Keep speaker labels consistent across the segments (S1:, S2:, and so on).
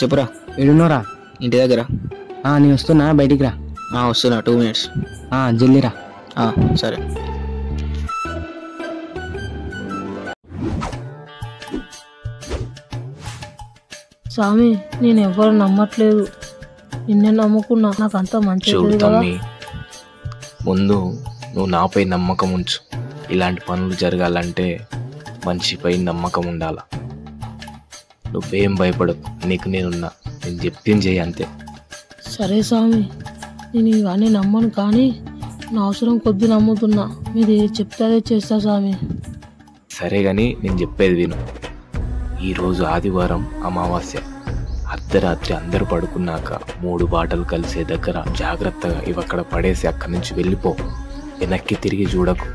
S1: చెప్పురా.
S2: ఏడున్నోరా?
S1: ఇంటి దగ్గర.
S2: నేను వస్తున్నా, బయటికి రా.
S1: వస్తున్నా, 2 minutes.
S2: జల్దిరా.
S1: సరే.
S3: స్వామి, నేను ఎవరు నమ్మట్లేదు, నిన్నే నమ్ముకున్నా. నాకు అంత మంచి
S4: ముందు నువ్వు నాపై నమ్మకం ఉంచు. ఇలాంటి పనులు జరగాలంటే మనిషిపై నమ్మకం ఉండాల. నువ్వేం భయపడకు, నీకు నేనున్నా. నేను చెప్పింది చెయ్యి అంతే.
S3: సరే స్వామి, నేను ఇవన్నీ నమ్మను, కానీ నా అవసరం కొద్ది నమ్ముతున్నా. మీరు చెప్తాదే చేస్తా స్వామి.
S4: సరే కానీ నేను చెప్పేది విను. ఈరోజు ఆదివారం అమావాస్య. అర్ధరాత్రి అందరూ పడుకున్నాక 3 బాటలు కలిసే దగ్గర జాగ్రత్తగా ఇవక్కడ పడేసి అక్కడి నుంచి వెళ్ళిపో. వెనక్కి తిరిగి చూడకు,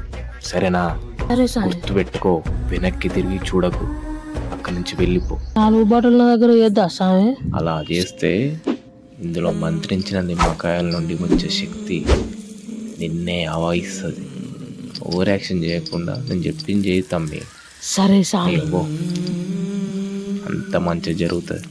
S4: సరేనా?
S3: సరే స్వామి.
S4: గుర్తుపెట్టుకో, వెనక్కి తిరిగి చూడకు, అక్కడి నుంచి వెళ్ళిపో.
S3: 4 బాటలు నా దగ్గర చేద్దా స్వామి?
S4: అలా చేస్తే ఇందులో మంత్రించిన నిమ్మకాయల నుండి వచ్చే శక్తి నిన్నే ఆవాహిస్తుంది. ఓవర్ యాక్షన్ చేయకుండా నేను చెప్పింది చేయి తమ్మి.
S3: సరే స్వామి.
S4: అంత మంచి జరుగుతుంది.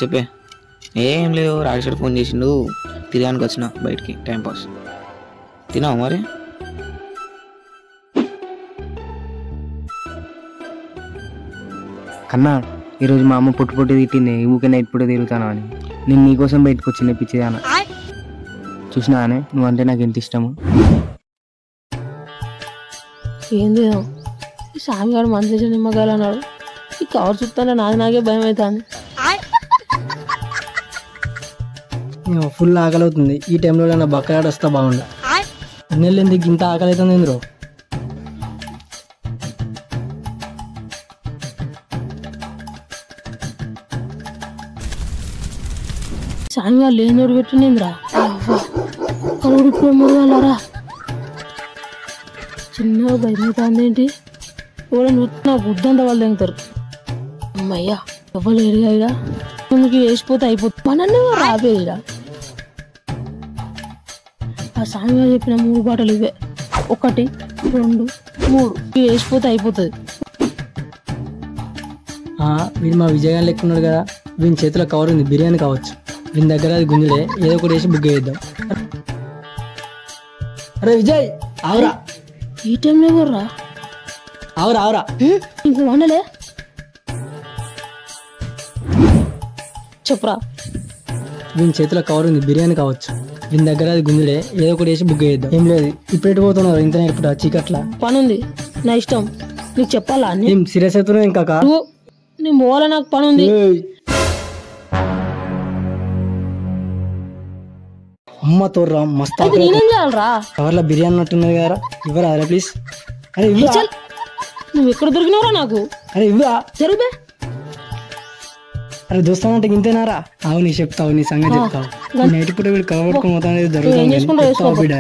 S1: చెప్పే. ఏం లేదు, రాజేశ్వర్ ఫోన్ చేసిండు, తిరగానికి వచ్చిన బయటికి, టైంపాస్. తిన్నావు మరి?
S2: కన్నా, ఈరోజు మా అమ్మ పుట్టు తిట్టింది, ఊకే నైట్ పూట తిరుగుతాను అని. నేను నీకోసం బయటకు వచ్చిన పిచ్చిదాన. చూసినా అనే, నువ్వంటే నాకు ఎంత ఇష్టము.
S3: ఏంది ఈ స్వామి గారు మంచి నిమ్మకాయలు అన్నాడు. ఈ కవర్ చూస్తానే నాకే భయం అవుతుంది.
S5: ఫుల్ ఆకలి అవుతుంది. ఈ టైంలో నా బక్కలాడ వస్తా బాగుండు. నెల్లు ఎందుకు ఇంత ఆకలి అవుతుంది ఇంద్రో?
S3: స్వామి వాళ్ళు ఏం నోడు పెట్టిందిరా? కలుగుడు ప్రేమరా చిన్నగా భయం అవుతుంది. ఏంటి కూడా నా బుద్ధంతా వాళ్ళు తెగుతారు. అమ్మయ్యా, ఎవరు ఎరిగా ముందుకి వేసిపోతే అయిపోతుంది. మనన్నే రాబేదిరా. ఆ స్వామి గారు చెప్పిన 3 బాటలు ఇవే. 1, 2, 3 వేసిపోతే అయిపోతుంది.
S5: వీడు మా విజయగాని లెక్క ఉన్నాడు కదా. వీని చేతిలో కవర్ ఉంది, బిర్యానీ కావచ్చు. వీని దగ్గర అది గుంజుడే, ఏదో ఒకటి వేసి బుక్ చేద్దాం. అరే విజయ్, ఆవురా.
S3: ఈ టైంలో ఎవర్రా?
S5: ఆవురా ఆవురా,
S3: ఇంకో వండలే చెప్పరా.
S5: వీని చేతిలో కవర్ ఉంది, బిర్యానీ కావచ్చు. వీని దగ్గర అది గుంజుడే, ఏదో ఒకటి వేసి బుక్ చేద్దాం. ఏం లేదు, ఇప్పుడు ఎటు పోతున్నారు? ఇంత ఇప్పుడు చీకట్లా
S3: పని ఉంది, నా ఇష్టం. నీకు చెప్పాలా?
S5: ఏం సీరియస్ అవుతున్నావు ఇంకా?
S3: నేను పోవాలా, నాకు పని ఉంది.
S5: అమ్మ తోర్రా, మస్తు
S3: నేనేం చేయాలరా?
S5: కవర్లో బిర్యానీ ఉన్నట్టున్నది కదా, ఇవ్వరా అరే ప్లీజ్. అరే ఇవ్వ.
S3: నువ్వు ఎక్కడ దొరికినవరా నాకు?
S5: అరే ఇవ్వా.
S3: జరుగు.
S5: అరే దోస్తానంటే ఇంతేనారా? అవు నీ చెప్తావు, నీ సంగతి చెప్తావు. నైట్ పూట వీడు కవర్ పట్టుకుని పోతా అనేది జరుగుతుంది బిడ్డ.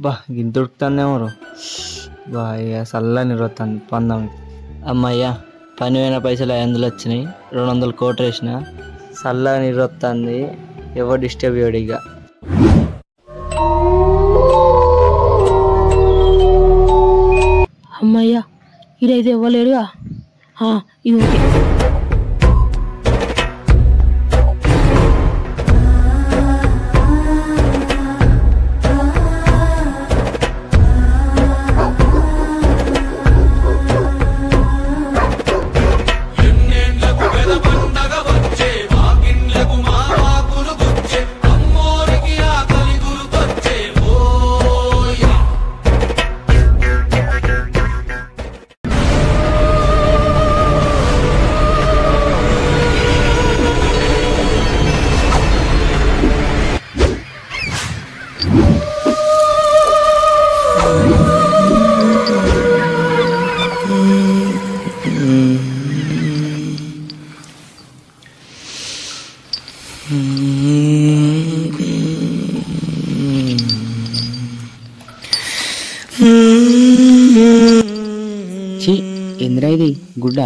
S2: బా గింత ఉడుకుతాందేమో బా. ఇక చల్లని రొత్తాను పందాం. అమ్మయ్యా, పని పోయిన పైసలు 500 వచ్చినాయి. 200 కోట్లు వేసిన. చల్లని రొత్తాంది, ఎవరు డిస్టర్బ్ చేయడు ఇక.
S3: అమ్మయ్యా, ఇదైతే ఇవ్వలేడుగా. ఇది ఓకే.
S1: ఎంద్రా ఇది గుడ్డ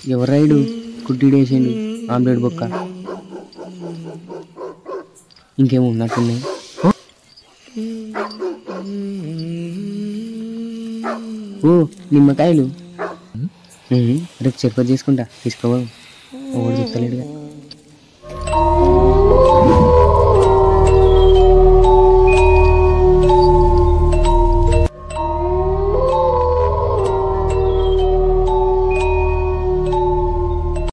S1: ఎవరు రైడు గుడ్డేసిండు ఆమ్లెట్ బొక్క ఇంకేమో ఉన్నట్టున్నాయి ఓ నిమ్మకాయలు రేపు చెరుపతి చేసుకుంటా తీసుకోవా ఒకటి చెప్తలేడుగా